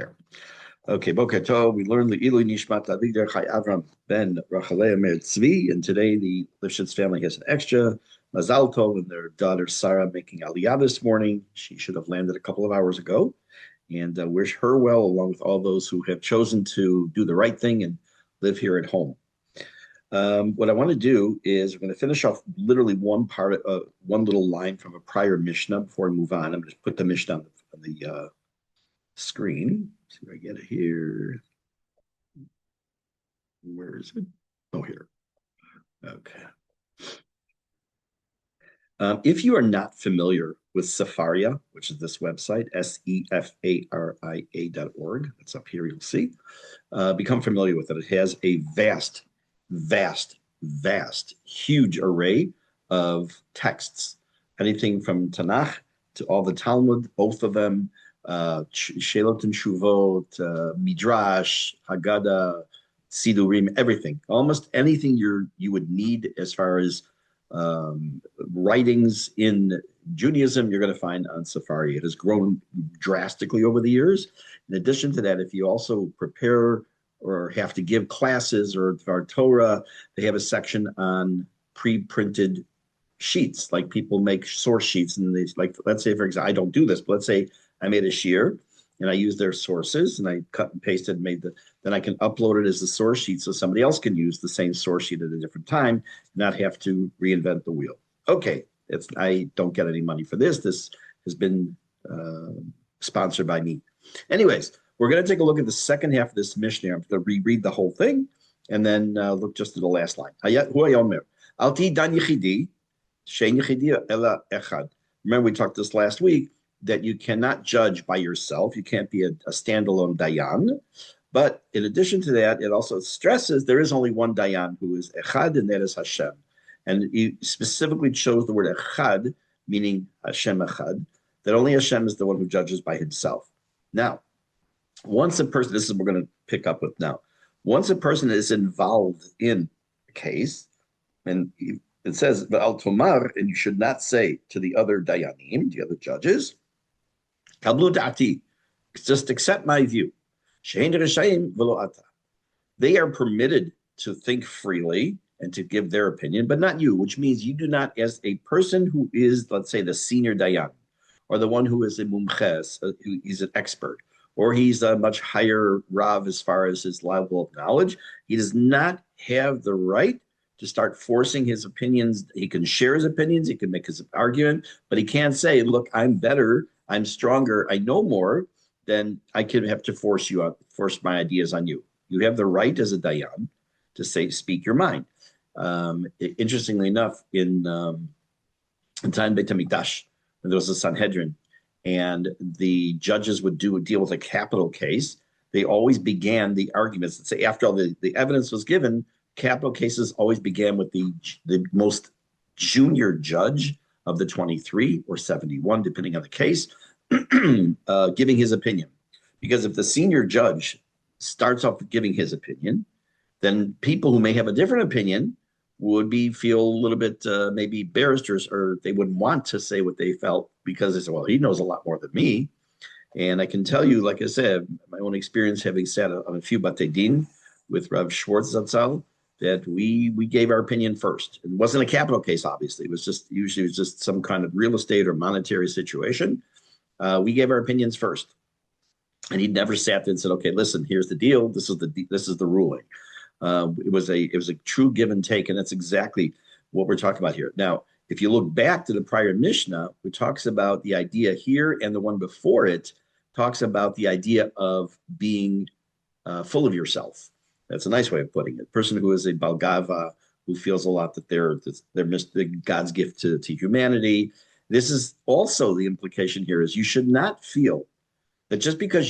There. Okay, Boker Tov. We learned the Ilu Nishmat Avigdor Chai Avram ben Rachalea Meir Tzvi, and today the Lifshitz family has an extra Mazal Tov and their daughter Sarah making Aliyah this morning. She should have landed a couple of hours ago, and wish her well along with all those who have chosen to do the right thing and live here at home. What I want to do is we're going to finish off literally one little line from a prior Mishnah before we move on. I'm going to put the Mishnah on the screen. Let's see if I get it here. Where is it? Oh, here. Okay. If you are not familiar with Sefaria, which is this website, sefaria.org, it's up here, you'll see, become familiar with it. It has a vast, huge array of texts, anything from Tanakh to all the Talmud, both of them, Shelot and Shuvot, Midrash, Haggadah, Sidurim, everything. Almost anything you would need as far as writings in Judaism, you're going to find on Safari. It has grown drastically over the years. In addition to that, if you also prepare or have to give classes or Torah, they have a section on pre-printed sheets. Like people make source sheets, and they like, let's say, for example, I don't do this, but let's say I made a shiur and I use their sources and I cut and pasted and then I can upload it as a source sheet so somebody else can use the same source sheet at a different time, not have to reinvent the wheel. Okay, I don't get any money for this. This has been sponsored by me. Anyways, we're going to take a look at the second half of this Mishnah. I'm going to reread the whole thing and then look just at the last line. Remember, we talked this last week, that you cannot judge by yourself. You can't be a standalone dayan. But in addition to that, it also stresses there is only one dayan who is echad, and that is Hashem. And he specifically chose the word echad, meaning Hashem echad, that only Hashem is the one who judges by himself. Now, once a person, this is what we're going to pick up with now. Once a person is involved in a case, and it says, Al Tomar, and you should not say to the other dayanim, the other judges, Kablu da'ati, just accept my view. Shein reshayim v'lo ata. They are permitted to think freely and to give their opinion, but not you, which means you do not, as a person who is, let's say, the senior dayan, or the one who is a mumches, who is an expert, or he's a much higher rav as far as his level of knowledge, he does not have the right to start forcing his opinions. He can share his opinions, he can make his argument, but he can't say, look, I'm better, I'm stronger, I know more, then I can have to force my ideas on you. You have the right as a dayan to speak your mind. Interestingly enough, in time Beit HaMikdash, when there was a Sanhedrin, and the judges would deal with a capital case, they always began the arguments. Let's say after all the evidence was given, capital cases always began with the most junior judge of the 23 or 71, depending on the case, giving his opinion. Because if the senior judge starts off with giving his opinion, then people who may have a different opinion would feel a little bit maybe barristers, or they wouldn't want to say what they felt because they said, well, he knows a lot more than me. And I can tell you, like I said, my own experience having sat on a few Batei Din with Rav Schwartz Zatzal, that we gave our opinion first. It wasn't a capital case, obviously. It was just some kind of real estate or monetary situation. We gave our opinions first. And he never sat there and said, okay, listen, here's the deal. This is the ruling. It was a true give and take, and that's exactly what we're talking about here. Now, if you look back to the prior Mishnah, which talks about the idea here, and the one before it talks about the idea of being full of yourself. That's a nice way of putting it. A person who is a balgava, who feels a lot that they're God's gift to humanity. This is also the implication here is you should not feel that just because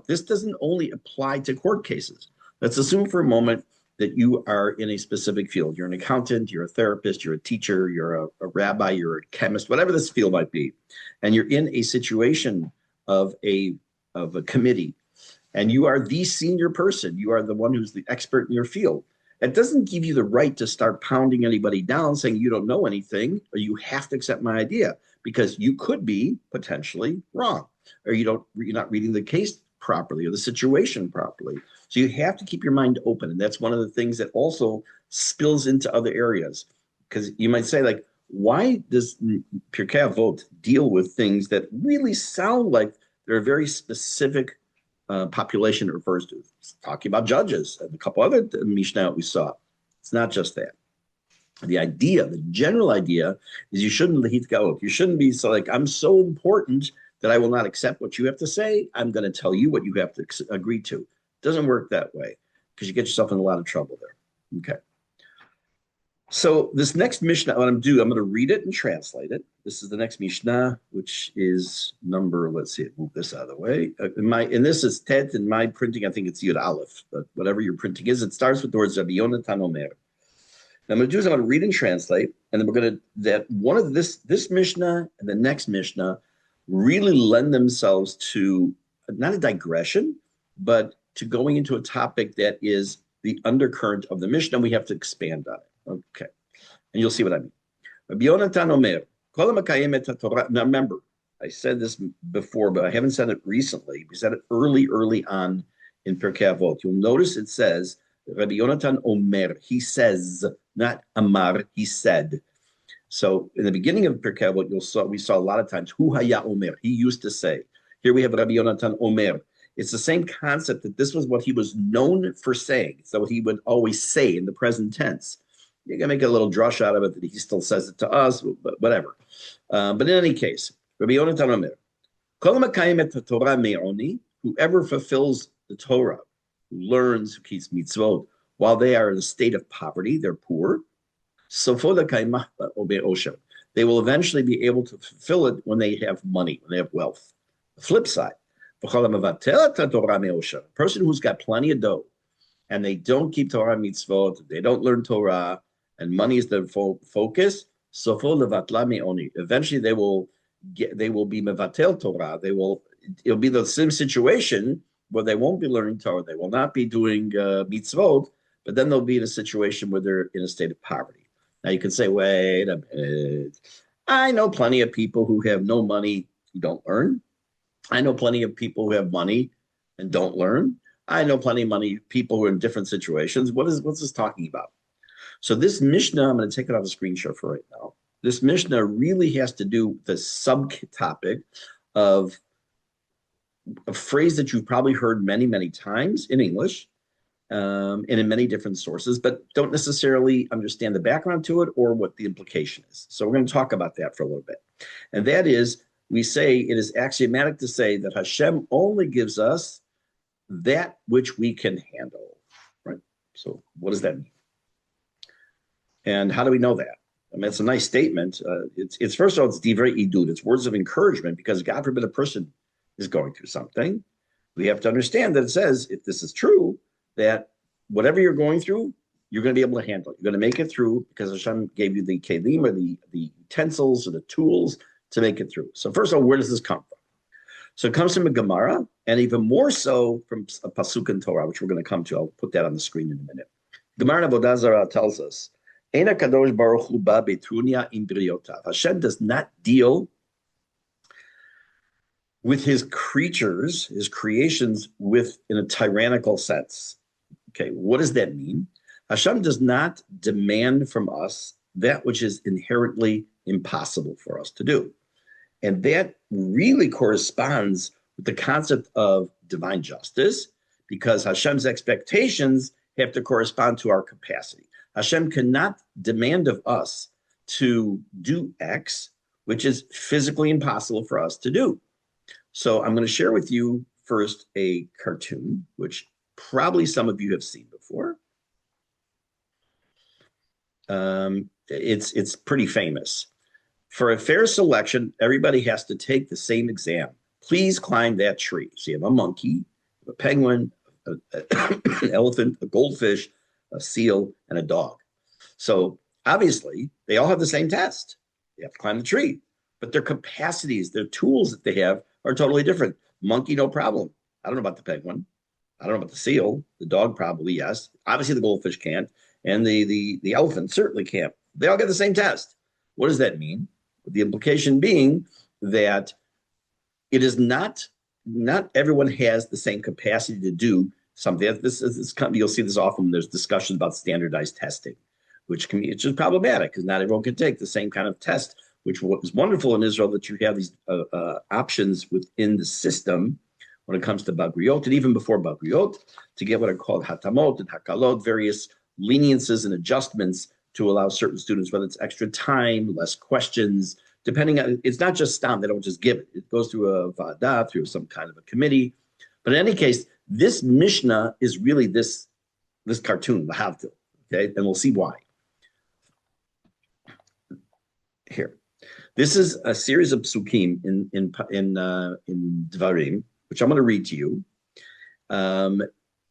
this doesn't only apply to court cases. Let's assume for a moment that you are in a specific field. You're an accountant, you're a therapist, you're a teacher, you're a rabbi, you're a chemist, whatever this field might be. And you're in a situation of a committee, and you are the senior person. You are the one who's the expert in your field. It doesn't give you the right to start pounding anybody down saying you don't know anything, or you have to accept my idea, because you could be potentially wrong, or you're not reading the case properly or the situation properly. So you have to keep your mind open. And that's one of the things that also spills into other areas. Because you might say, like, why does Pirke Avot deal with things that really sound like they're a very specific population it refers to? It's talking about judges and a couple other Mishne we saw. It's not just that. The idea, the general idea, is you shouldn't go. You shouldn't be so like, I'm so important that I will not accept what you have to say. I'm going to tell you what you have to agree to. It doesn't work that way because you get yourself in a lot of trouble there. Okay. So this next Mishnah, what I'm going to read it and translate it. This is the next Mishnah, which is number, let's see, move this out of the way. And this is Tet, in my printing, I think it's Yud Aleph, but whatever your printing is, it starts with the words Rabbi Yonatan Omer. Now, I'm going to do is I'm going to read and translate, and then we're going to, that one of this Mishnah and the next Mishnah really lend themselves to not a digression, but to going into a topic that is the undercurrent of the Mishnah. We have to expand on it. Okay. And you'll see what I mean. Rabbi Yonatan Omer, Kol HaMekayem et HaTorah. Now remember, I said this before, but I haven't said it recently. We said it early on in Pirke Avot. You'll notice it says, Rabbi Yonatan Omer, he says, not Amar, he said. So in the beginning of Pirke Avot, we saw a lot of times, Hu Haya Omer, he used to say. Here we have Rabbi Yonatan Omer. It's the same concept that this was what he was known for saying. So what he would always say in the present tense. You can make a little drush out of it that he still says it to us, but whatever. But in any case, Rabbi Yonatan Omer, Kol HaMekayem et HaTorah me'oni, whoever fulfills the Torah, who learns, who keeps mitzvot, while they are in a state of poverty, they're poor, sofo l'kaimah be'osher. They will eventually be able to fulfill it when they have money, when they have wealth. The flip side, a person who's got plenty of dough, and they don't keep Torah mitzvot, they don't learn Torah, and money is their focus. Eventually, they will be mevatel Torah. It'll be the same situation where they won't be learning Torah. They will not be doing mitzvot, but then they'll be in a situation where they're in a state of poverty. Now you can say, wait a minute. I know plenty of people who have no money who don't learn. I know plenty of people who have money and don't learn. I know plenty of people who are in different situations. What's this talking about? So this Mishnah, I'm going to take it off the screen share for right now. This Mishnah really has to do with the subtopic of a phrase that you've probably heard many, many times in English and in many different sources, but don't necessarily understand the background to it or what the implication is. So we're going to talk about that for a little bit. And that is, we say it is axiomatic to say that Hashem only gives us that which we can handle, right? So what does that mean? And how do we know that? I mean, it's a nice statement. It's first of all, it's divrei idud. It's words of encouragement because God forbid a person is going through something. We have to understand that it says, if this is true, that whatever you're going through, you're going to be able to handle it. You're going to make it through because Hashem gave you the kelim or the utensils or the tools to make it through. So first of all, where does this come from? So it comes from a Gemara, and even more so from a pasuk in Torah, which we're going to come to. I'll put that on the screen in a minute. Gemara in Avodah Zarah tells us, Eina Kadosh Baruch Hu ba betrunia im briotav. Hashem does not deal with his creatures, his creations, in a tyrannical sense. Okay, what does that mean? Hashem does not demand from us that which is inherently impossible for us to do. And that really corresponds with the concept of divine justice, because Hashem's expectations have to correspond to our capacity. Hashem cannot demand of us to do X, which is physically impossible for us to do. So I'm going to share with you first a cartoon, which probably some of you have seen before. It's pretty famous. For a fair selection, everybody has to take the same exam. Please climb that tree. So you have a monkey, a penguin, an elephant, a goldfish, a seal, and a dog. So obviously, they all have the same test. They have to climb the tree. But their capacities, their tools that they have are totally different. Monkey, no problem. I don't know about the penguin. I don't know about the seal. The dog probably, yes. Obviously, the goldfish can't. And the elephant certainly can't. They all get the same test. What does that mean? The implication being that it is not not everyone has the same capacity to do something. This you'll see this often when there's discussions about standardized testing, which is problematic because not everyone can take the same kind of test. Which is wonderful in Israel that you have these options within the system when it comes to Bagriot, and even before Bagriot, to get what are called Hatamot and Hakalot, various leniences and adjustments to allow certain students, whether it's extra time, less questions, depending on, it's not just stam, they don't just give it. It goes through a vada, through some kind of a committee. But in any case, this Mishnah is really this cartoon, the Havdil, okay? And we'll see why. Here. This is a series of psukim in Dvarim, which I'm going to read to you.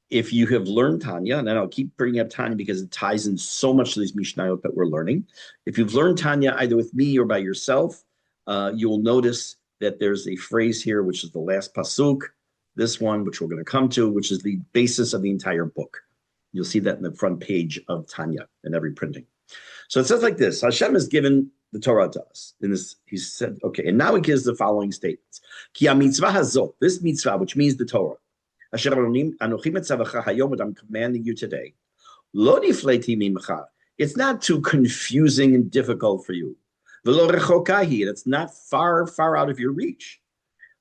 If you have learned Tanya, and I'll keep bringing up Tanya because it ties in so much to these Mishnayot that we're learning. If you've learned Tanya either with me or by yourself, you will notice that there's a phrase here, which is the last pasuk, this one, which we're going to come to, which is the basis of the entire book. You'll see that in the front page of Tanya in every printing. So it says like this: Hashem has given the Torah to us. In this, he said, okay, and now he gives the following statements. Ki mitzvah hazot, this mitzvah, which means the Torah, asher anochim etzavacha hayom, what I'm commanding you today, lo nifleti mimcha, it's not too confusing and difficult for you. V'lo rechokahi, and it's not far, far out of your reach.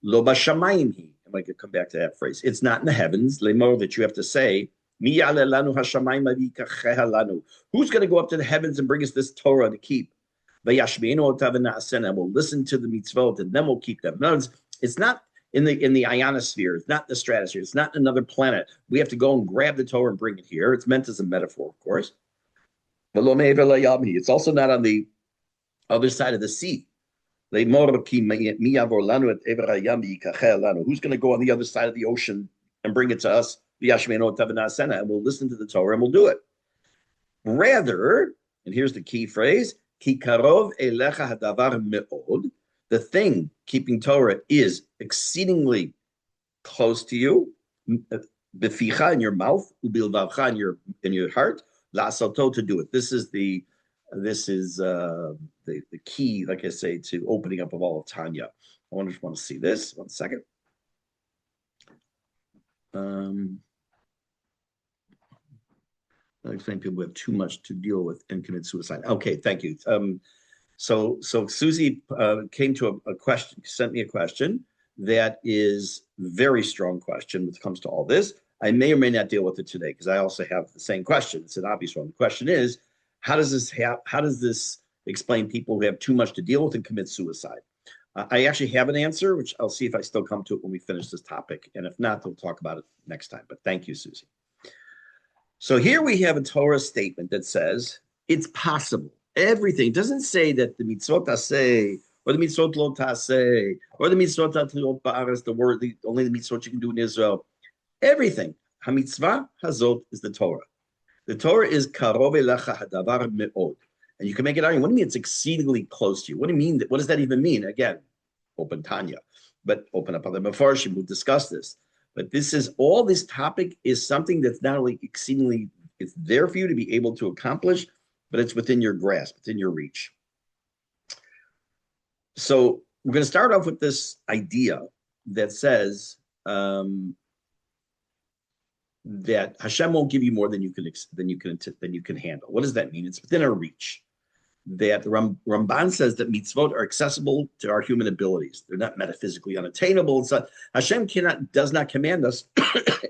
Lo bashamayim hi, I might come back to that phrase. It's not in the heavens, lemor, that you have to say, who's going to go up to the heavens and bring us this Torah to keep? And we'll listen to the mitzvot, and then we'll keep them. In other words, it's not in the ionosphere, it's not in the stratosphere, it's not in another planet. We have to go and grab the Torah and bring it here. It's meant as a metaphor, of course. It's also not on the other side of the sea. Who's going to go on the other side of the ocean and bring it to us? And we'll listen to the Torah and we'll do it. Rather, and here's the key phrase, Ki karov elecha hadavar me'od, the thing, keeping Torah, is exceedingly close to you, beficha, in your mouth, ubilvavcha, in your heart, la'asato, to do it. This is the key, like I say, to opening up of all of Tanya. I just want to see this. 1 second. I explain people who have too much to deal with and commit suicide. Okay, thank you. So Susie came to a question, sent me a question that is very strong question when it comes to all this. I may or may not deal with it today because I also have the same question. It's an obvious one. The question is, how does this explain people who have too much to deal with and commit suicide? I actually have an answer, which I'll see if I still come to it when we finish this topic. And if not, we'll talk about it next time. But thank you, Susie. So here we have a Torah statement that says it's possible. Everything. It doesn't say that the mitzvot taseh, or the mitzvot lo taseh, or the mitzvot lo ba'aretz, only the mitzvot you can do in Israel. Everything. HaMitzvah hazot is the Torah. The Torah is karov elecha hadavar me'od. And you can make it argument. What do you mean it's exceedingly close to you? What do you mean? What does that even mean? Again, open Tanya, but open up other Mefarshim. We'll discuss this. But this topic is something that's not only exceedingly, it's there for you to be able to accomplish, but it's within your grasp, within your reach. So we're going to start off with this idea that says that Hashem won't give you more than you can handle. What does that mean? It's within our reach. That Ramban says that mitzvot are accessible to our human abilities. They're not metaphysically unattainable. Hashem does not command us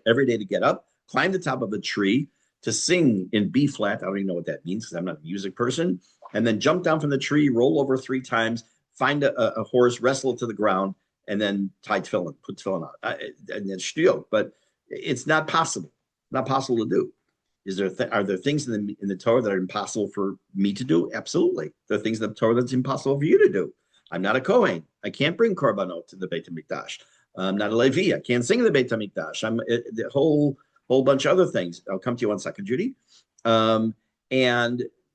every day to get up, climb the top of a tree, to sing in B flat. I don't even know what that means because I'm not a music person. And then jump down from the tree, roll over 3 times, find a horse, wrestle it to the ground, and then tie tefillin, put tefillin on. And then shtuyot. But it's not possible. Not possible to do. Are there things in the Torah that are impossible for me to do? Absolutely. There are things in the Torah that's impossible for you to do. I'm not a Kohen. I can't bring korbanot to the Beit HaMikdash. I'm not a Levi. I can't sing in the Beit HaMikdash. I'm the whole bunch of other things. I'll come to you 1 second, Judy. And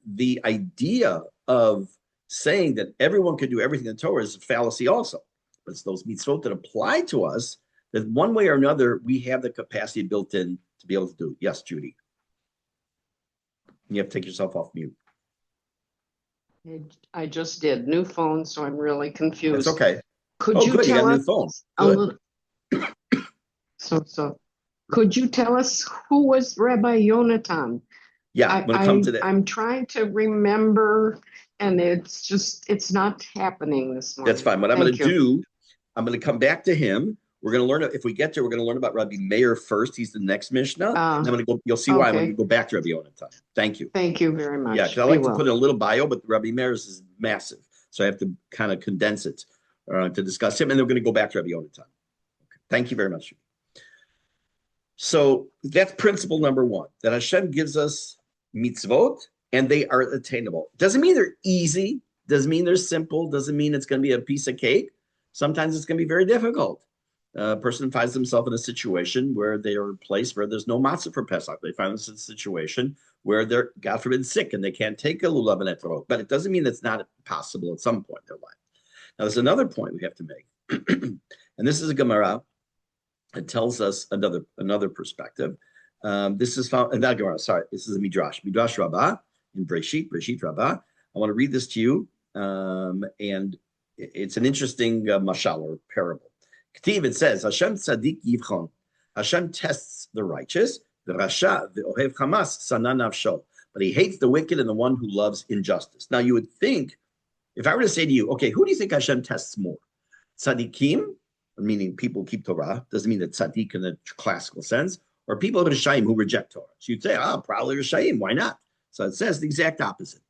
the idea of saying that everyone can do everything in the Torah is a fallacy also. But it's those mitzvot that apply to us that one way or another, we have the capacity built in to be able to do. Yes, Judy. You have to take yourself off mute. I just did. New phone, so I'm really confused. It's okay. Could you good. tell You got a us new phone. a little? So could you tell us who was Rabbi Yonatan? Yeah, I'm going to come to that. I'm trying to remember, and it's not happening this That's morning. fine. What I'm going Thank to you. do, I'm going to come back to him. We're going to learn, if we get there, we're going to learn about Rabbi Meir first. He's the next Mishnah. And I'm going to go, you'll see why I'm going to Okay. go back to Rabbi Yonatan. Thank you. Thank you very Yeah, because I much. Be like to put well. in a little bio, but Rabbi Meir's is massive. So I have to kind of condense it to discuss him. And then we're going to go back to Rabbi Yonatan. Okay. Thank you very much. So that's principle number one, that Hashem gives us mitzvot and they are attainable. Doesn't mean they're easy, doesn't mean they're simple, doesn't mean it's going to be a piece of cake. Sometimes it's going to be very difficult. A person finds themselves in a situation where they are a place where there's no matzah for Pesach. They find themselves in a situation where they're, God forbid, sick and they can't take a lulav and etrog. But it doesn't mean it's not possible at some point in their life. Now, there's another point we have to make. And this is a Gemara. It tells us another perspective. This is found in that Gemara. Sorry, this is a Midrash Rabbah in Breshit Rabbah. I want to read this to you, and it's an interesting mashal or parable. K'tiv, it says, Hashem tzadik yivchon. Hashem tests the righteous. The rasha, the ohev chamas, sana nafsho. But he hates the wicked and the one who loves injustice. Now, you would think, if I were to say to you, okay, who do you think Hashem tests more? Tzadikim, meaning people who keep Torah, doesn't mean that tzaddik in the classical sense, or people of Rishayim who reject Torah. So you'd say, probably Rishayim, why not? So it says the exact opposite.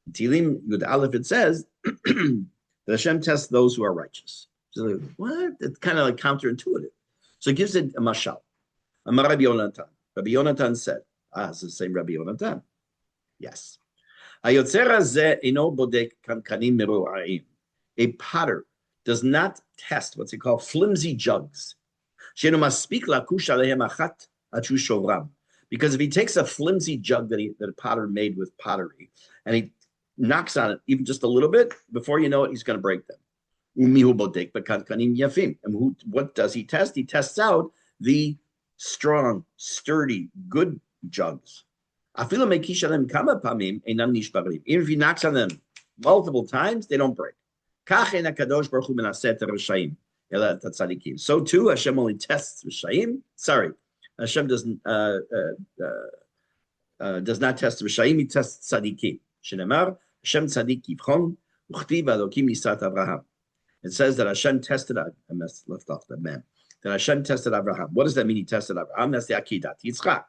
In Tilim Yud Aleph, it says that Hashem tests those who are righteous. So like, what? It's kind of like counterintuitive. So it gives it a mashal. Amar Rabbi Yonatan. Rabbi Yonatan said, it's the same Rabbi Yonatan. Yes. A potter does not test what's it called flimsy jugs. Because if he takes a flimsy jug that a potter made with pottery and he knocks on it even just a little bit, before you know it, he's going to break them. And what does he test? He tests out the strong, sturdy, good jugs. Even if he knocks on them multiple times, they don't break. So too, Hashem only tests Rishayim. Sorry, Hashem does not test Rishayim, he tests Tzadikim. Shenemar, Hashem Tzadik Yivchon, Uchtiv Adokim Yisat Abraham. It says that Hashem tested, I left off the man, that Hashem tested Abraham. What does that mean he tested Abraham? That's the Akidat Yitzchak.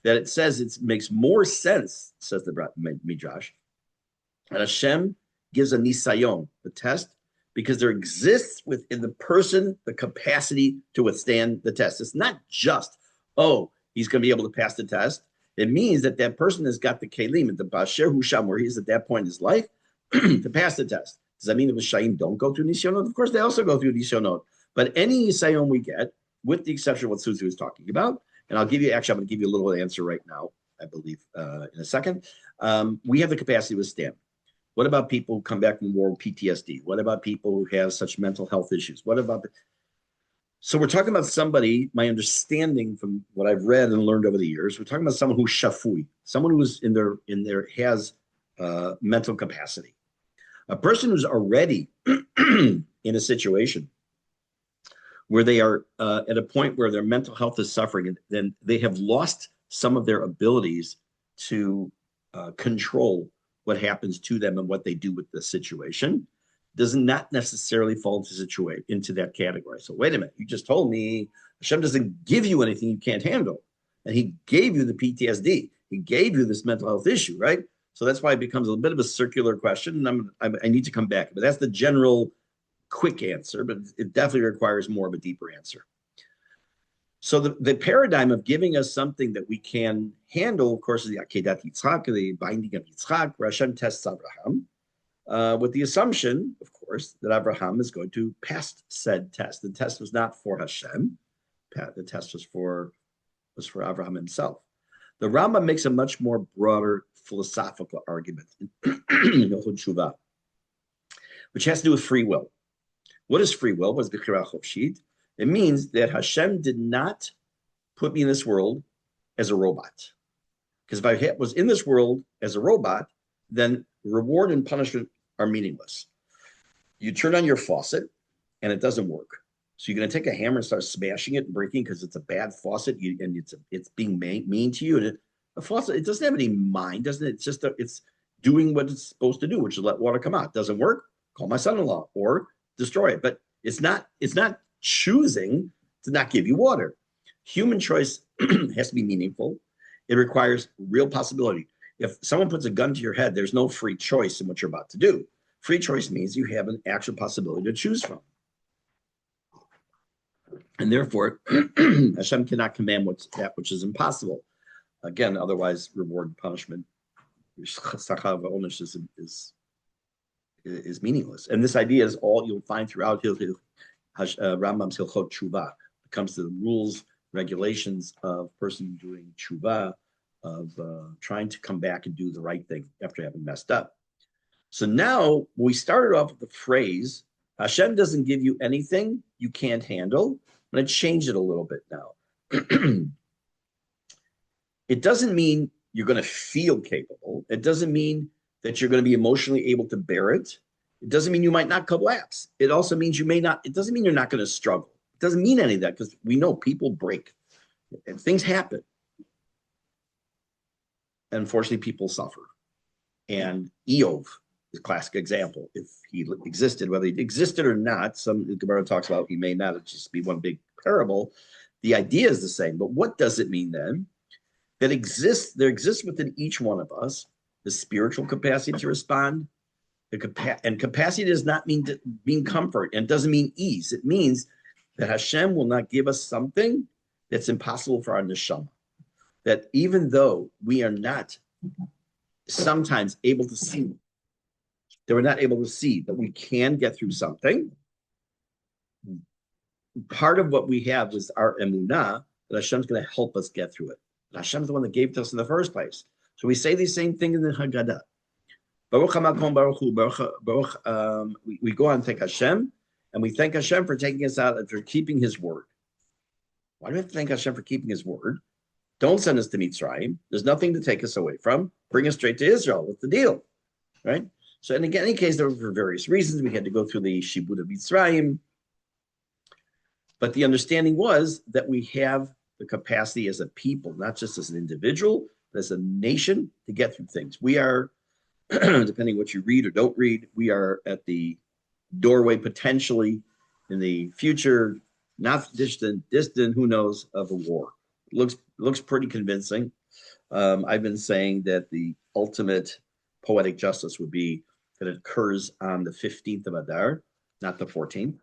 That it says it makes more sense, says the Midrash, that Hashem gives a nisayon, a test, because there exists within the person the capacity to withstand the test. It's not just, he's going to be able to pass the test. It means that that person has got the kelim and the basher husham, where he's at that point in his life, to pass the test. Does that mean the Rishayim don't go through nisyonot? Of course, they also go through nisyonot. But any nisayon we get, with the exception of what Suzu was talking about, and I'm going to give you a little answer right now, I believe, in a second. We have the capacity to withstand. What about people who come back from war with PTSD? What about people who have such mental health issues? So we're talking about somebody, my understanding from what I've read and learned over the years, we're talking about someone who's shafui, someone who's has mental capacity. A person who's already in a situation where they are at a point where their mental health is suffering, and then they have lost some of their abilities to control what happens to them and what they do with the situation, does not necessarily fall into that category. So wait a minute, you just told me Hashem doesn't give you anything you can't handle. And he gave you the PTSD. He gave you this mental health issue, right? So that's why it becomes a bit of a circular question. And I need to come back. But that's the general quick answer, but it definitely requires more of a deeper answer. So the paradigm of giving us something that we can handle, of course, is the Akedat Yitzchak, the binding of Yitzchak, where Hashem tests Abraham, with the assumption, of course, that Abraham is going to pass said test. The test was not for Hashem. The test was for Abraham himself. The Rambam makes a much more broader philosophical argument in Hilchot Shuvah, which has to do with free will. What is free will? What's Bechira Chofshit? It means that Hashem did not put me in this world as a robot. Because if I was in this world as a robot, then reward and punishment are meaningless. You turn on your faucet and it doesn't work. So you're going to take a hammer and start smashing it and breaking because it's a bad faucet, and it's being mean to you. And a faucet, it doesn't have any mind, doesn't it? It's just it's doing what it's supposed to do, which is let water come out. Doesn't work? Call my son-in-law or destroy it. But it's not choosing to not give you water. Human choice has to be meaningful. It requires real possibility. If someone puts a gun to your head, there's no free choice in what you're about to do. Free choice means you have an actual possibility to choose from. And therefore, Hashem cannot command that which is impossible. Again, otherwise, reward and punishment is meaningless. And this idea is all you'll find throughout Rambam's Hilchot Tshuva. It comes to the rules, regulations of person doing tshuva, of trying to come back and do the right thing after having messed up. So now we started off with the phrase, Hashem doesn't give you anything you can't handle. I'm going to change it a little bit now. It doesn't mean you're going to feel capable. It doesn't mean that you're going to be emotionally able to bear it. It doesn't mean you might not collapse. It also means you may not, it doesn't mean you're not going to struggle. It doesn't mean any of that because we know people break and things happen. Unfortunately, people suffer. And Eov is a classic example. If he existed, whether he existed or not, some Gemara talks about he may not just be one big parable. The idea is the same. But what does it mean then? That there exists within each one of us the spiritual capacity to respond. And capacity does not mean comfort, and it doesn't mean ease. It means that Hashem will not give us something that's impossible for our neshama. That even though we are not sometimes able to see, that we're not able to see that we can get through something, part of what we have is our emunah, that Hashem's going to help us get through it. That Hashem's the one that gave it to us in the first place. So we say the same thing in the Haggadah. Baruch HaMakom Baruch Hu, we go on and thank Hashem, and we thank Hashem for taking us out and for keeping His word. Why do we have to thank Hashem for keeping His word? Don't send us to Mitzrayim. There's nothing to take us away from. Bring us straight to Israel. What's the deal? Right? So, and again, in any case, there were for various reasons. We had to go through the Shibud of Mitzrayim. But the understanding was that we have the capacity as a people, not just as an individual, but as a nation to get through things. We are, depending what you read or don't read, we are at the doorway potentially in the future, not distant, who knows, of a war. It looks pretty convincing. I've been saying that the ultimate poetic justice would be that it occurs on the 15th of Adar, not the 14th,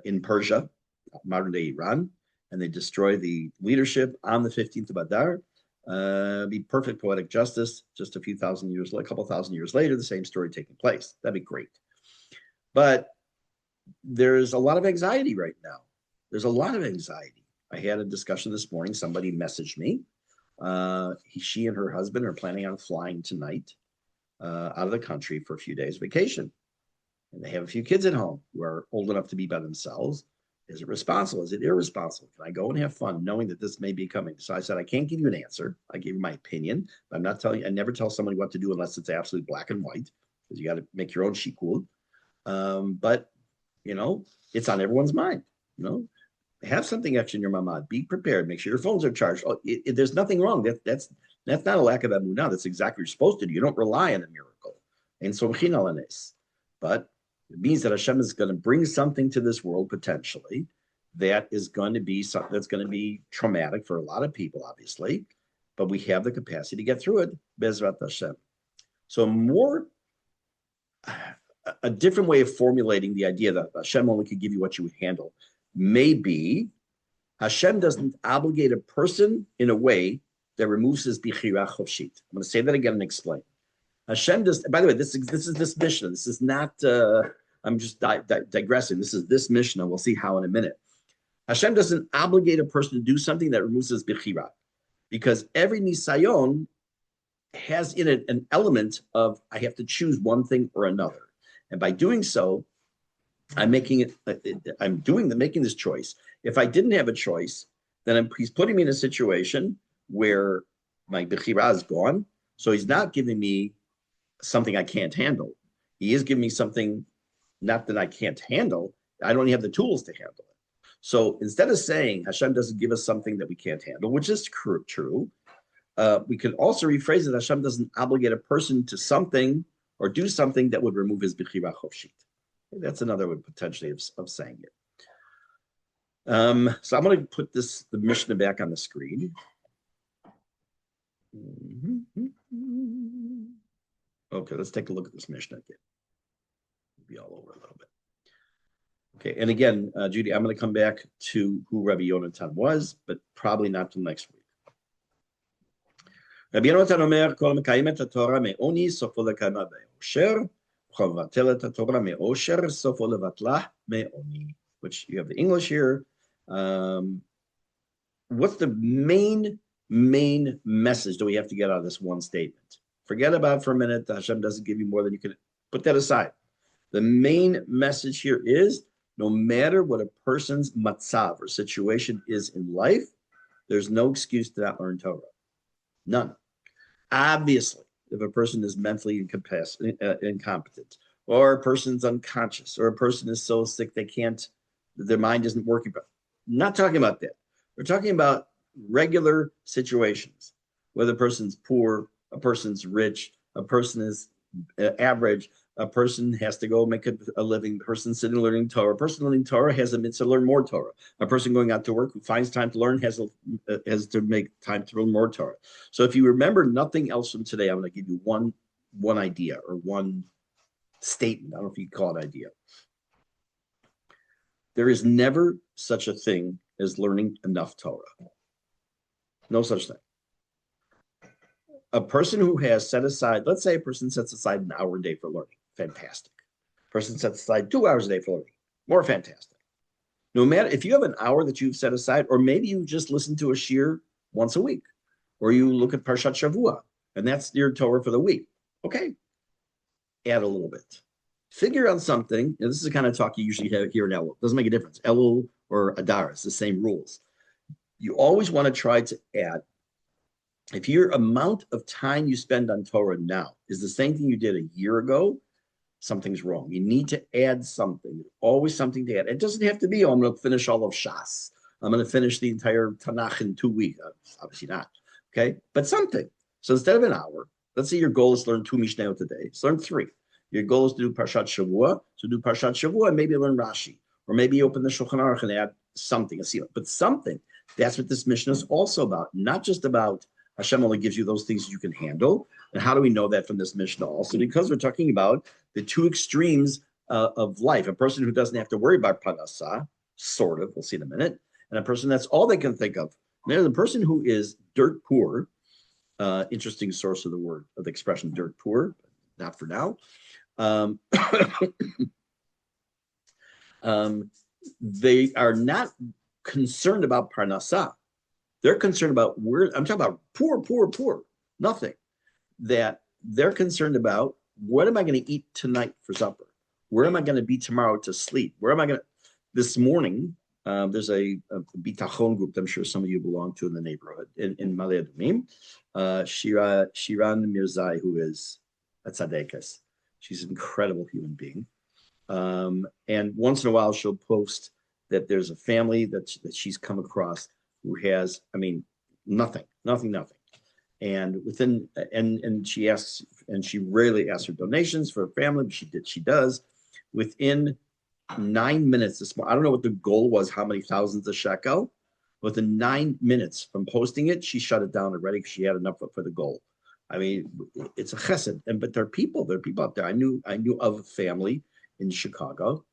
in Persia, modern-day Iran, and they destroy the leadership on the 15th of Adar. Be perfect poetic justice. Just a couple thousand years later, the same story taking place. That'd be great. But there's a lot of anxiety right now. There's a lot of anxiety. I had a discussion this morning. Somebody messaged me. She and her husband are planning on flying tonight out of the country for a few days vacation. And they have a few kids at home who are old enough to be by themselves. Is it responsible? Is it irresponsible? Can I go and have fun knowing that this may be coming? So I said, I can't give you an answer. I gave you my opinion, but I'm not telling you. I never tell somebody what to do unless it's absolutely black and white, because you got to make your own shikul. But, it's on everyone's mind. Have something extra in your mamad. Be prepared. Make sure your phones are charged. There's nothing wrong. That's not a lack of emunah. That's exactly what you're supposed to do. You don't rely on a miracle. And so, but it means that Hashem is going to bring something to this world potentially that is going to be something that's going to be traumatic for a lot of people, obviously. But we have the capacity to get through it. Bezrat Hashem. So a different way of formulating the idea that Hashem only could give you what you would handle. Maybe Hashem doesn't obligate a person in a way that removes his bichira chofshit. I'm going to say that again and explain. Hashem does. By the way, this is this Mishne. This is not. I'm just digressing. This is this Mishne. We'll see how in a minute. Hashem doesn't obligate a person to do something that removes his bichira, because every nisayon has in it an element of I have to choose one thing or another, and by doing so, I'm making this choice. If I didn't have a choice, then he's putting me in a situation where my bechira is gone. So he's not giving me something I can't handle. He is giving me something, not that I can't handle. I don't have the tools to handle it. So instead of saying Hashem doesn't give us something that we can't handle, which is true, we could also rephrase it. Hashem doesn't obligate a person to something or do something that would remove his bechira chofshit. That's another way potentially of saying it. So I'm going to put the Mishne back on the screen. Okay, let's take a look at this Mishne again. Be all over a little bit. Okay, and again, Judy, I'm going to come back to who Rabbi Yonatan was, but probably not till next week. Rabbi Yonatan Omer, Kol Mekayim et HaTorah me'oni, sofo lekayma be'osher, Kol mevatel et HaTorah me'osher, sofo levatlah me'oni. Which you have the English here. What's the main message that we have to get out of this one statement? Forget about for a minute that Hashem doesn't give you more than you can. Put that aside. The main message here is no matter what a person's matzav or situation is in life, there's no excuse to not learn Torah. None. Obviously, if a person is mentally incompetent, or a person's unconscious, or a person is so sick they can't, their mind isn't working. Not talking about that. We're talking about regular situations, whether a person's poor, a person's rich, a person is average, a person has to go make a living, a person sitting learning Torah, a person learning Torah has a mitzvah to learn more Torah, a person going out to work who finds time to learn has to make time to learn more Torah. So if you remember nothing else from today, I'm going to give you one idea or one statement. I don't know if you call it idea. There is never such a thing as learning enough Torah. No such thing. A person who has set aside, let's say a person sets aside an hour a day for learning, fantastic. A person sets aside 2 hours a day for learning, more fantastic. No matter if you have an hour that you've set aside, or maybe you just listen to a shir once a week, or you look at Parshat Shavua, and that's your Torah for the week. Okay, add a little bit. Figure out something, and this is the kind of talk you usually have here in Elul. Doesn't make a difference. Elul or Adar, it's the same rules. You always want to try to add. If your amount of time you spend on Torah now is the same thing you did a year ago, something's wrong. You need to add something. Always something to add. It doesn't have to be, I'm going to finish all of Shas. I'm going to finish the entire Tanakh in 2 weeks. Obviously not. Okay? But something. So instead of an hour, let's say your goal is to learn 2 Mishnayot today. Let's learn 3. Your goal is to do Parshat Shavua. So do Parshat Shavua and maybe learn Rashi. Or maybe open the Shulchan Aruch and add something. But something. That's what this mission is also about. Not just about Hashem only gives you those things you can handle. And how do we know that from this Mishnah also? Because we're talking about the two extremes of life. A person who doesn't have to worry about parnasah, sort of, we'll see in a minute, and a person that's all they can think of. Now, the person who is dirt poor, interesting source of the expression dirt poor, not for now. They are not concerned about parnasah. They're concerned about I'm talking about poor, nothing. That they're concerned about what am I going to eat tonight for supper? Where am I going to be tomorrow to sleep? Where am I going to? This morning, there's a bitachon group that I'm sure some of you belong to in the neighborhood in Ma'ale Adumim. Shiran Mirzai, who is a tzaddikas. She's an incredible human being. And once in a while, she'll post that there's a family that she's come across who has, nothing. And and she asks, and she rarely asks for donations for her family, but she does. Within 9 minutes this morning, I don't know what the goal was, how many thousands of shekel. Within 9 minutes from posting it, she shut it down already because she had enough for the goal. It's a chesed. But there are people out there. I knew of a family in Chicago,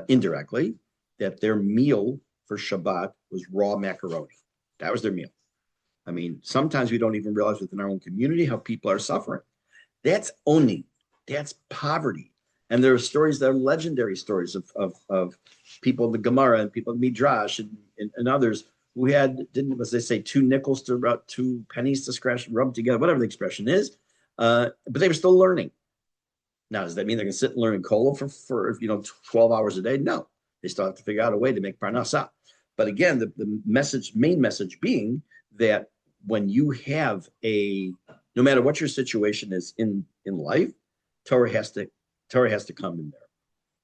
indirectly, that their meal for Shabbat was raw macaroni. That was their meal. Sometimes we don't even realize within our own community how people are suffering. That's oni. That's poverty. And there are stories that are legendary stories of people in the Gemara and people in Midrash and others who didn't, as they say, 2 nickels to about 2 pennies to rub together, whatever the expression is. But they were still learning. Now, does that mean they're going to sit and learn in Kola for 12 hours a day? No. They still have to figure out a way to make parnasah. But again, the main message being that when you have no matter what your situation is in life, Torah has to come in there.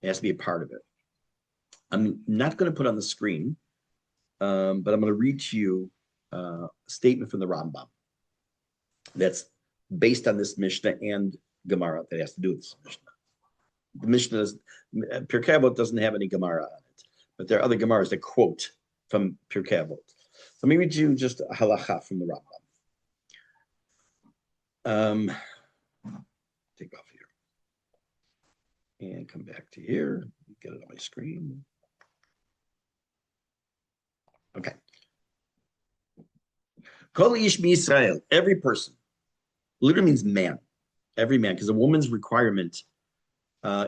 It has to be a part of it. I'm not going to put on the screen, but I'm going to read to you a statement from the Rambam that's based on this Mishnah and Gemara that has to do with this Mishnah. The Mishnah is, Pirke Avot doesn't have any Gemara on it, but there are other Gemaras that quote from Pirke Avot. So let me read you just a halacha from the Rambam. Take off here and come back to here. Get it on my screen. Okay. Kol ish Israel, every person, literally means man, every man, because a woman's requirement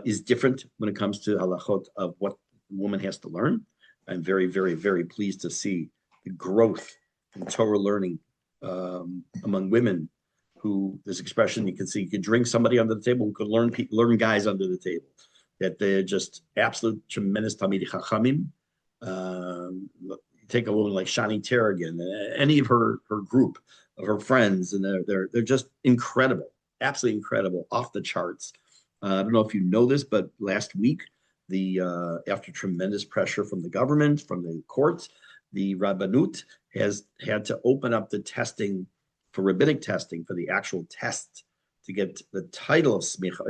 is different when it comes to halachot of what the woman has to learn. I'm very, very, very pleased to see the growth in Torah learning among women. Who this expression you can see, you could drink somebody under the table, who could learn guys under the table. That they're just absolute tremendous Talmidei Chachamim. Take a woman like Shani Terragan, any of her group of her friends, and they're just incredible, absolutely incredible, off the charts. I don't know if you know this, but last week, after tremendous pressure from the government, from the courts, the Rabbanut has had to open up the testing for rabbinic testing for the actual test to get the title of smicha,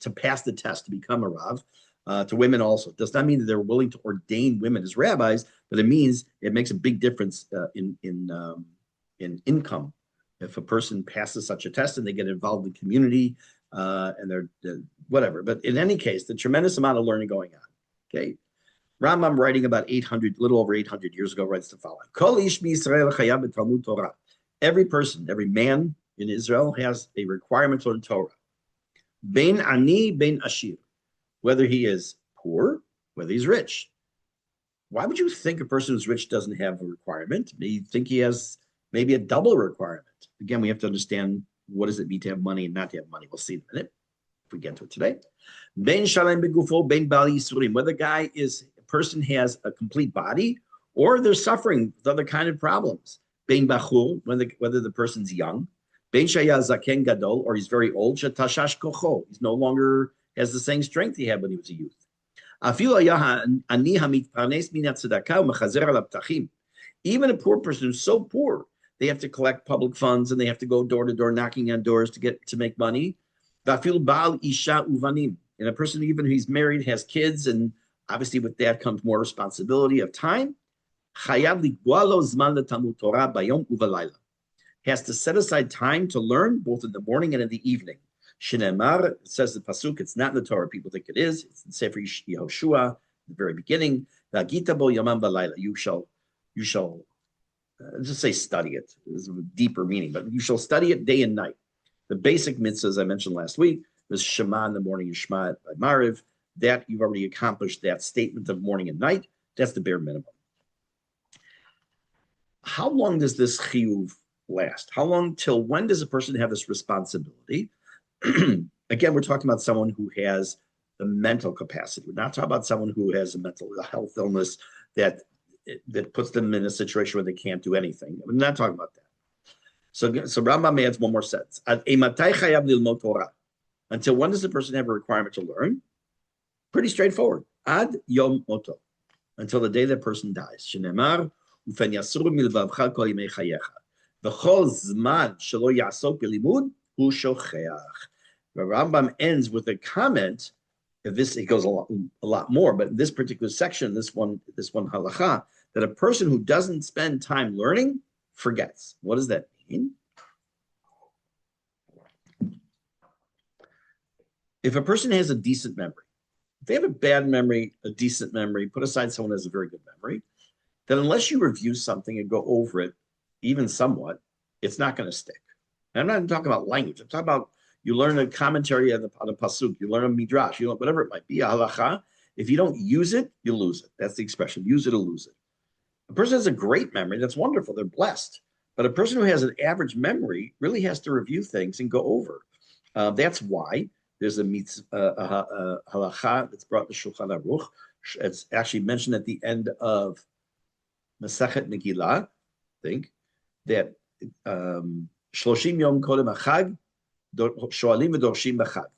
to pass the test to become a rav. To women also. It does not mean that they're willing to ordain women as rabbis, but it means it makes a big difference in income. If a person passes such a test and they get involved in the community and they're whatever. But in any case, the tremendous amount of learning going on. Okay. Rambam writing about 800, little over 800 years ago, writes the following. Kol ish miYisrael chayav b'Talmud Torah. Every person, every man in Israel has a requirement to learn Torah. Bein ani, bein ashir. Whether he is poor, whether he's rich. Why would you think a person who's rich doesn't have a requirement? You think he has maybe a double requirement. Again, we have to understand what does it mean to have money and not to have money. We'll see in a minute if we get to it today. Ben shalem begufo, ben bal yisurim. Whether a person has a complete body or they're suffering with other kind of problems. Ben bachur, whether the person's young. Ben shaya zaken gadol, or he's very old. Shetashash kocho. He's no longer has the same strength he had when he was a youth. Even a poor person who's so poor, they have to collect public funds and they have to go door to door knocking on doors to make money. And a person, even who's married, has kids, and obviously with that comes more responsibility of time. Has to set aside time to learn both in the morning and in the evening. Shinemar, says the pasuk. It's not in the Torah. People think it is. It's in Sefer Yehoshua, the very beginning. You shall just say study it. There's a deeper meaning, but you shall study it day and night. The basic mitzvah, as I mentioned last week, was Shema in the morning and Shema at Mariv. That you've already accomplished that statement of morning and night. That's the bare minimum. How long does this chiyuv last? How long till when does a person have this responsibility? Again, we're talking about someone who has the mental capacity. We're not talking about someone who has a mental health illness that puts them in a situation where they can't do anything. We're not talking about that. So Rambam adds one more sentence. Until when does the person have a requirement to learn? Pretty straightforward. Ad yom moto. Until the day that person dies. Shinemar ufen yasur milvavcha kol yimei chayecha. V'chol zman shelo yasok b'limud hu shocheach. The Rambam ends with a comment. It goes a lot more, but in this particular section, this one halacha, that a person who doesn't spend time learning forgets. What does that mean? If a person has a decent memory, if they have a bad memory, a decent memory, put aside someone who has a very good memory, then unless you review something and go over it, even somewhat, it's not going to stick. And I'm not even talking about language. I'm talking about you learn a commentary on a pasuk, you learn a midrash, you learn whatever it might be, a halacha. If you don't use it, you lose it. That's the expression. Use it or lose it. A person has a great memory. That's wonderful. They're blessed. But a person who has an average memory really has to review things and go over. That's why there's a halacha that's brought to Shulchan Aruch. It's actually mentioned at the end of Masechet Megillah, I think, that Shloshim Yom Kodem Achag,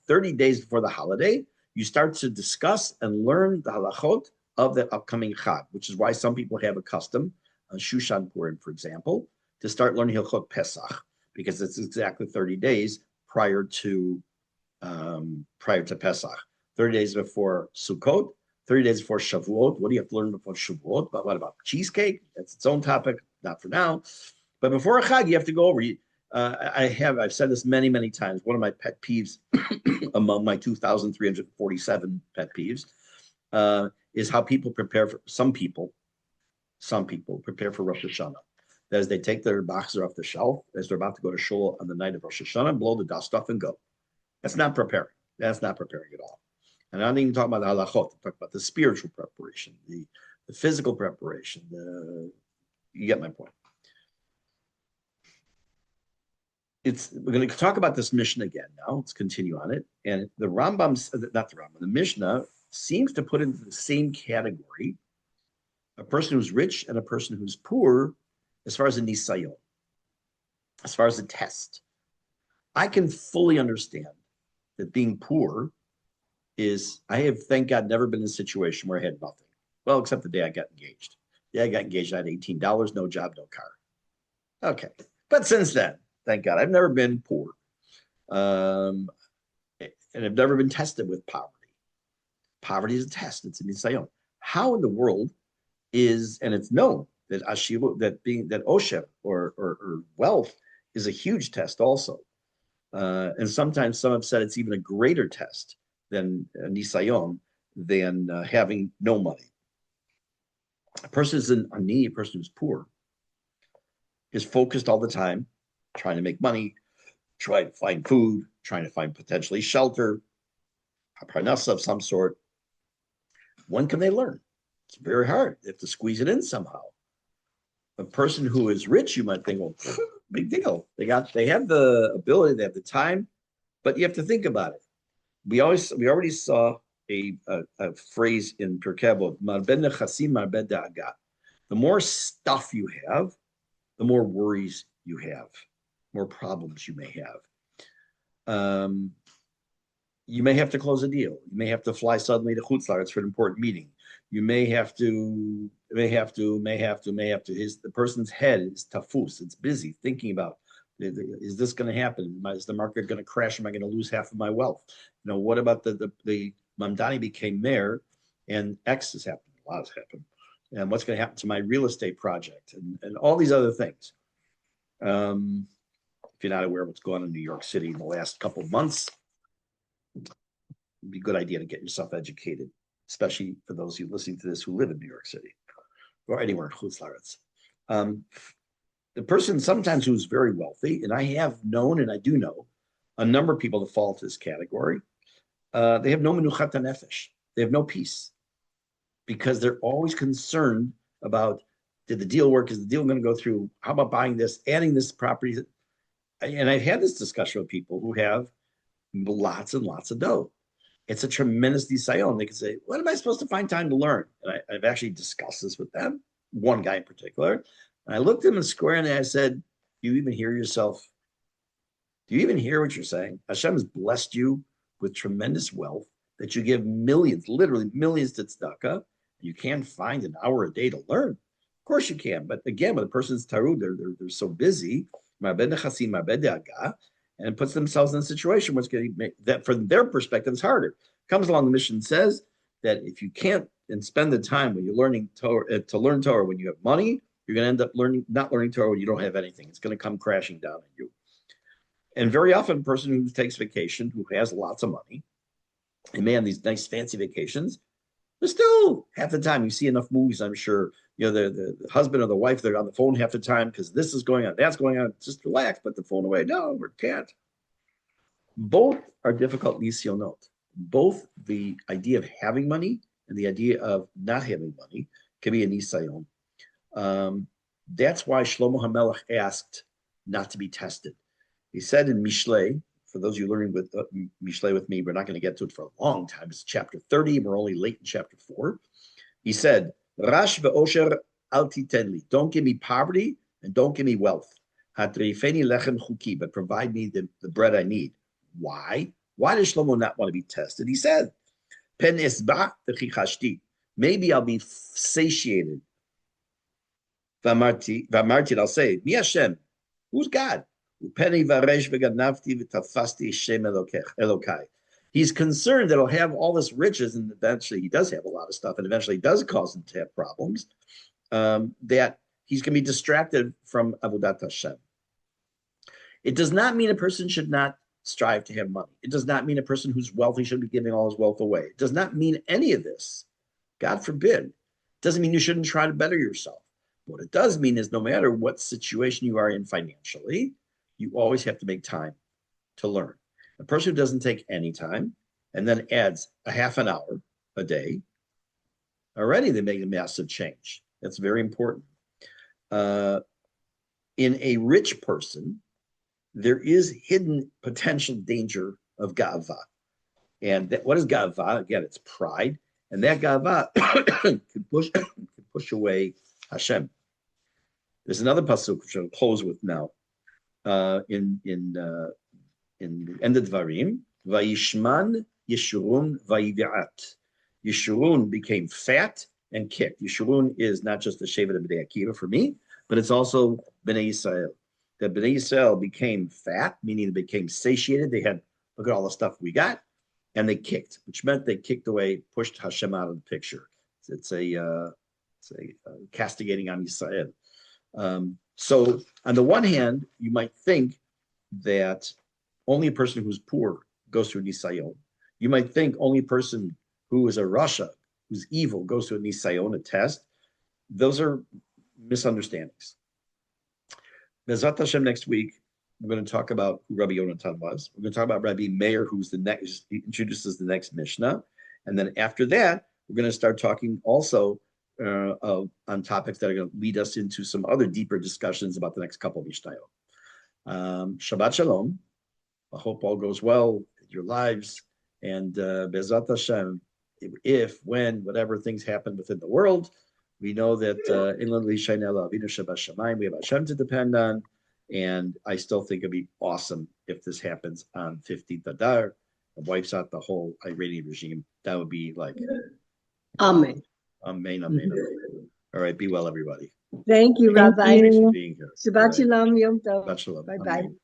30 days before the holiday, you start to discuss and learn the halachot of the upcoming Chag, which is why some people have a custom, on Shushan Purim, for example, to start learning Hilchot Pesach, because it's exactly 30 days prior to Pesach. 30 days before Sukkot, 30 days before Shavuot. What do you have to learn before Shavuot? But what about cheesecake? That's its own topic, not for now. But before a Chag, you have to go over. I've said this many, many times. One of my pet peeves among my 2,347 pet peeves is how people prepare for some people prepare for Rosh Hashanah. That is, they take their boxes off the shelf as they're about to go to shul on the night of Rosh Hashanah, blow the dust off, and go. That's not preparing. That's not preparing at all. And I'm not even talking about the halachot. I'm talking about the spiritual preparation, the physical preparation. You get my point. We're going to talk about this Mishne again now. Let's continue on it. And the Mishnah seems to put into the same category a person who's rich and a person who's poor as far as a nisayon, as far as a test. I can fully understand that being poor I have, thank God, never been in a situation where I had nothing. Well, except the day I got engaged. The day I got engaged, I had $18, no job, no car. Okay. But since then, thank God, I've never been poor. And I've never been tested with poverty. Poverty is a test. It's a nisayon. How in the world and it's known that osher or wealth is a huge test also. And sometimes some have said it's even a greater test than nisayon, than having no money. A person who's a person who's poor, is focused all the time, trying to make money, trying to find food, trying to find potentially shelter, a parnasa of some sort. When can they learn? It's very hard. They have to squeeze it in somehow. A person who is rich, you might think, well, big deal. They have the ability, they have the time, but you have to think about it. We already saw a phrase in Pirke, the more stuff you have, the more worries you have, more problems you may have. You may have to close a deal. You may have to fly suddenly to Chutz La'aretz for an important meeting. You may have to. The person's head is tafus. It's busy thinking about, is this going to happen? Is the market going to crash? Am I going to lose half of my wealth? What about the Mamdani became mayor, and X has happened. A lot has happened. And what's going to happen to my real estate project and all these other things? If you're not aware of what's going on in New York City in the last couple of months, it'd be a good idea to get yourself educated, especially for those of you listening to this who live in New York City or anywhere in Chutz La'aretz. The person sometimes who's very wealthy, and I have known and I do know a number of people that fall into this category, they have no menuchat nefesh. They have no peace because they're always concerned about, did the deal work? Is the deal going to go through? How about buying this, adding this property? And I've had this discussion with people who have lots and lots of dough. It's a tremendous nisayon. They can say, what am I supposed to find time to learn? And I've actually discussed this with them, one guy in particular. And I looked him in square and I said, do you even hear yourself? Do you even hear what you're saying? Hashem has blessed you with tremendous wealth that you give millions, literally millions to tzedakah. You can't find an hour a day to learn. Of course you can. But again, when a person's tarud, they're so busy, and it puts themselves in a situation where it's going to make that, from their perspective, is harder. Comes along, the mission says that if you can't and spend the time when you're learning Torah, to learn Torah when you have money, you're going to end up not learning Torah when you don't have anything. It's going to come crashing down on you. And very often, a person who takes vacation, who has lots of money, and may have these nice fancy vacations, but still half the time you see enough movies, I'm sure, the husband or the wife, they're on the phone half the time because this is going on, that's going on. Just relax, put the phone away. No, we can't. Both are difficult nisyonot. Both the idea of having money and the idea of not having money can be a nisayon. That's why Shlomo HaMelech asked not to be tested. He said in Mishne, for those of you learning with Mishne with me, we're not going to get to it for a long time. It's chapter 30, and we're only late in chapter 4. He said, Rash ve'osher al titenli. Don't give me poverty and don't give me wealth. Hatrifeni lechem chuki, but provide me the bread I need. Why? Why does Shlomo not want to be tested? He said, Pen esba v'chichashti. maybe I'll be satiated. Vamarti, I'll say, Mi Hashem, who's God? He's concerned that he'll have all this riches, and eventually he does have a lot of stuff, and eventually does cause him to have problems, that he's going to be distracted from Avodat Hashem. It does not mean a person should not strive to have money. It does not mean a person who's wealthy should be giving all his wealth away. It does not mean any of this. God forbid. It doesn't mean you shouldn't try to better yourself. What it does mean is no matter what situation you are in financially, you always have to make time to learn. A person who doesn't take any time and then adds a half an hour a day, already they make a massive change. That's very important. In a rich person, there is hidden potential danger of gava. And what is gava? Again, it's pride. And that gava can push away Hashem. There's another pasuk which I'll close with now. In the end of Dvarim, Vayishman Yeshurun Vayivi'at. Yeshurun became fat and kicked. Yeshurun is not just the Shevet of Bnei Akiva for me, but it's also Bnei Yisrael. That Bnei Yisrael became fat, meaning they became satiated. They had, look at all the stuff we got, and they kicked, which meant they kicked away, pushed Hashem out of the picture. It's a castigating on Yisrael. So on the one hand, you might think that only a person who's poor goes through Nisayon. You might think only a person who is a Rasha, who's evil, goes through a Nisayon, a test. Those are misunderstandings. Bezat Hashem next week, we're going to talk about who Rabbi Yonatan was. We're going to talk about Rabbi Meir, who's the next, he introduces the next Mishnah. And then after that, we're going to start talking also on topics that are going to lead us into some other deeper discussions about the next couple of Mishnayot. Shabbat Shalom. I hope all goes well in your lives. And Bezat Hashem, if, when, whatever things happen within the world, we know that we have Hashem to depend on. And I still think it'd be awesome if this happens on 15th Adar and wipes out the whole Iranian regime. That would be like... Amen. Amen, amen, amen. All right, be well, everybody. Thank you, Thank Rabbi. you. Thanks for being here. Shabbat Shalom, Yom Tov. Shabbat Shalom. Bye-bye. Amen.